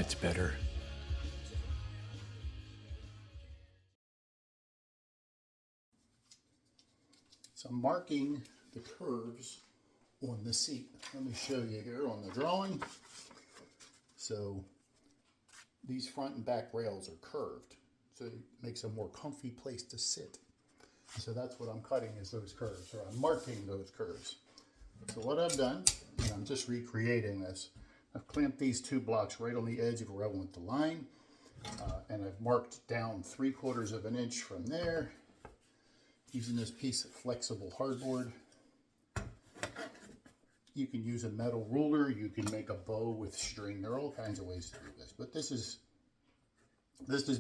That's better. So I'm marking the curves on the seat. Let me show you here on the drawing. So these front and back rails are curved, so it makes a more comfy place to sit. So that's what I'm cutting, is those curves, or I'm marking those curves. So what I've done, and I'm just recreating this, I've clamped these two blocks right on the edge of where I want the line, and I've marked down 3/4 of an inch from there, using this piece of flexible hardboard. You can use a metal ruler, you can make a bow with string. There are all kinds of ways to do this, but this is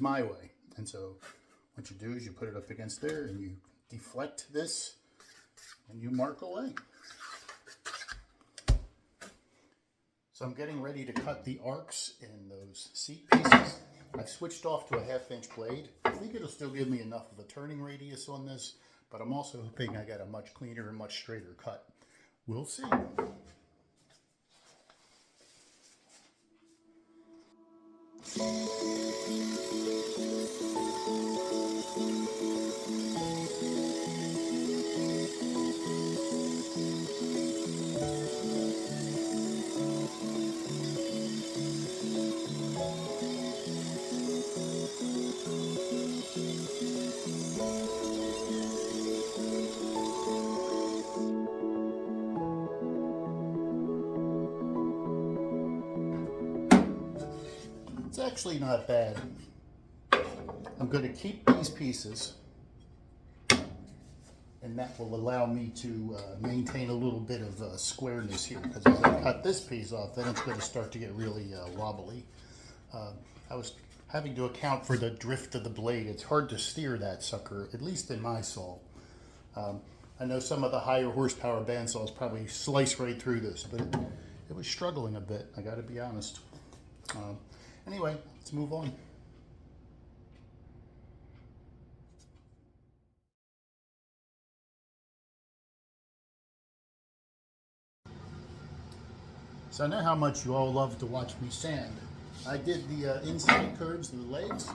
my way. And so what you do is you put it up against there and you deflect this and you mark away. So I'm getting ready to cut the arcs in those seat pieces. I've switched off to a 1/2 inch blade. I think it'll still give me enough of a turning radius on this, but I'm also hoping I got a much cleaner and much straighter cut. We'll see. It's actually not bad. I'm going to keep these pieces, and that will allow me to maintain a little bit of squareness here, because as I cut this piece off, then it's going to start to get really wobbly. I was having to account for the drift of the blade. It's hard to steer that sucker, at least in my saw. I know some of the higher horsepower bandsaws probably slice right through this, but it was struggling a bit, I got to be honest. Anyway, let's move on. So I know how much you all love to watch me sand. I did the inside curves of the legs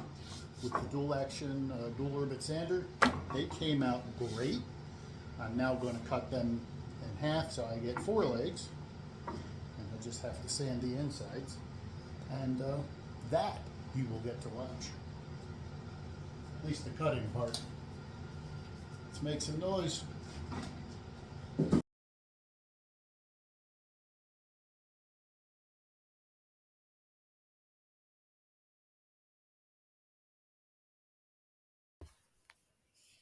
with the dual action, dual orbit sander. They came out great. I'm now going to cut them in half so I get 4 legs. And I just have to sand the insides. And that you will get to watch. At least the cutting part. Let's make some noise.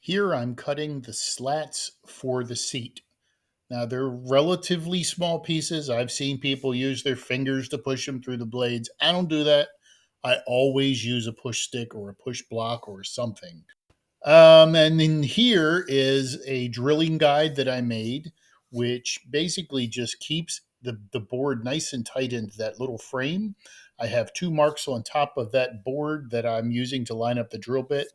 Here I'm cutting the slats for the seat. Now they're relatively small pieces. I've seen people use their fingers to push them through the blades. I don't do that. I always use a push stick or a push block or something. And then here is a drilling guide that I made, which basically just keeps the board nice and tight into that little frame. I have 2 marks on top of that board that I'm using to line up the drill bit,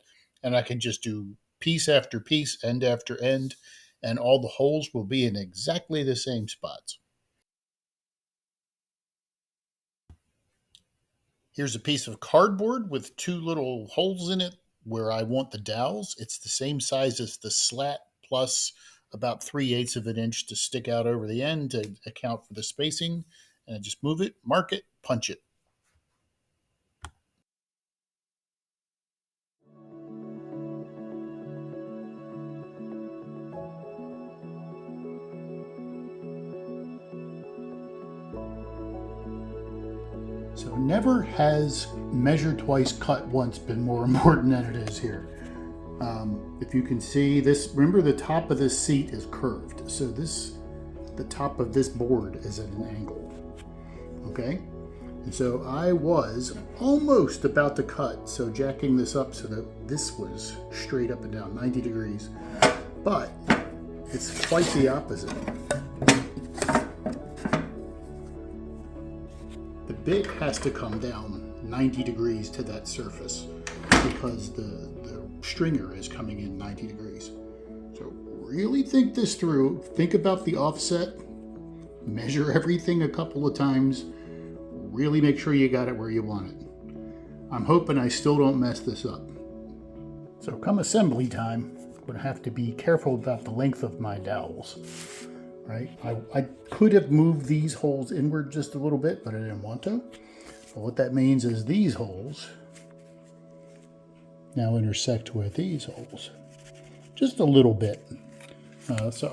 and I can just do piece after piece, end after end, and all the holes will be in exactly the same spots. Here's a piece of cardboard with 2 little holes in it where I want the dowels. It's the same size as the slat, plus about 3/8 of an inch to stick out over the end to account for the spacing. And I just move it, mark it, punch it. So never has measure twice, cut once been more important than it is here. If you can see this, remember the top of this seat is curved. So the top of this board is at an angle, okay? And so I was almost about to cut, so jacking this up so that this was straight up and down, 90 degrees. But it's quite the opposite. The bit has to come down 90 degrees to that surface because the stringer is coming in 90 degrees. So really think this through. Think about the offset. Measure everything a couple of times. really make sure you got it where you want it. I'm hoping I still don't mess this up. So come assembly time, I'm going to have to be careful about the length of my dowels. Right? I could have moved these holes inward just a little bit, but I didn't want to. So what that means is these holes now intersect with these holes. Just a little bit. So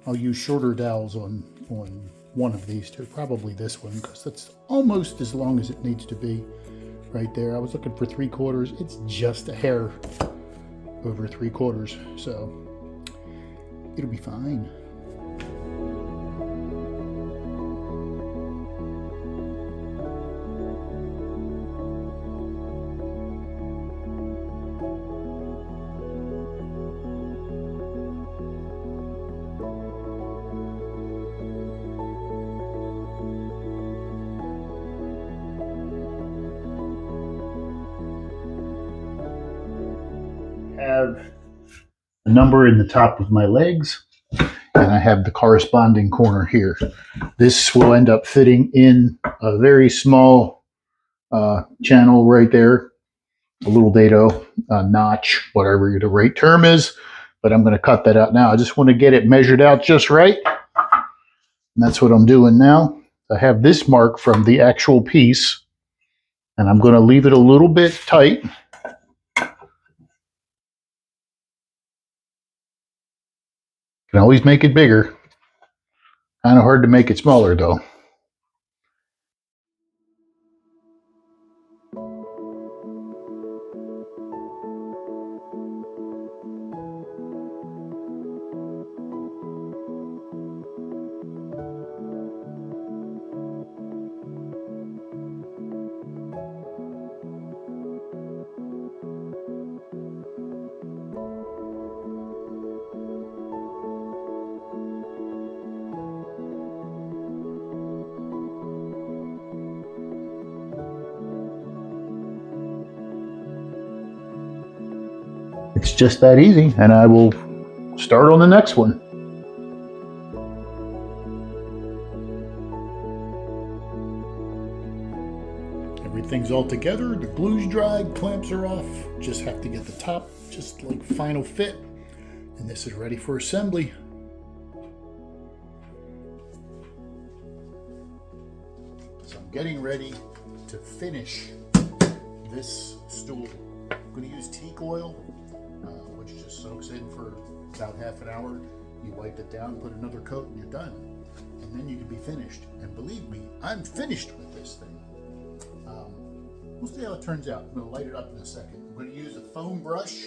I'll use shorter dowels on one of these two, probably this one, because that's almost as long as it needs to be right there. I was looking for 3/4. It's just a hair over 3/4, so it'll be fine. Have a number in the top of my legs, and I have the corresponding corner here. This will end up fitting in a very small channel right there, a little dado, notch, whatever the right term is, but I'm going to cut that out now. I just want to get it measured out just right, and that's what I'm doing now. I have this mark from the actual piece, and I'm going to leave it a little bit tight. Can always make it bigger. Kind of hard to make it smaller though. It's just that easy, and I will start on the next one. Everything's all together, the glue's dried, clamps are off, just have to get the top just like final fit, and this is ready for assembly. So I'm getting ready to finish this stool. I'm going to use teak oil, which just soaks in for about half an hour. You wipe it down, put another coat, and you're done. And then you can be finished. And believe me, I'm finished with this thing. We'll see how it turns out. I'm going to light it up in a second. I'm going to use a foam brush.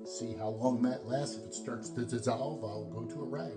See how long that lasts. If it starts to dissolve, I'll go to a rag.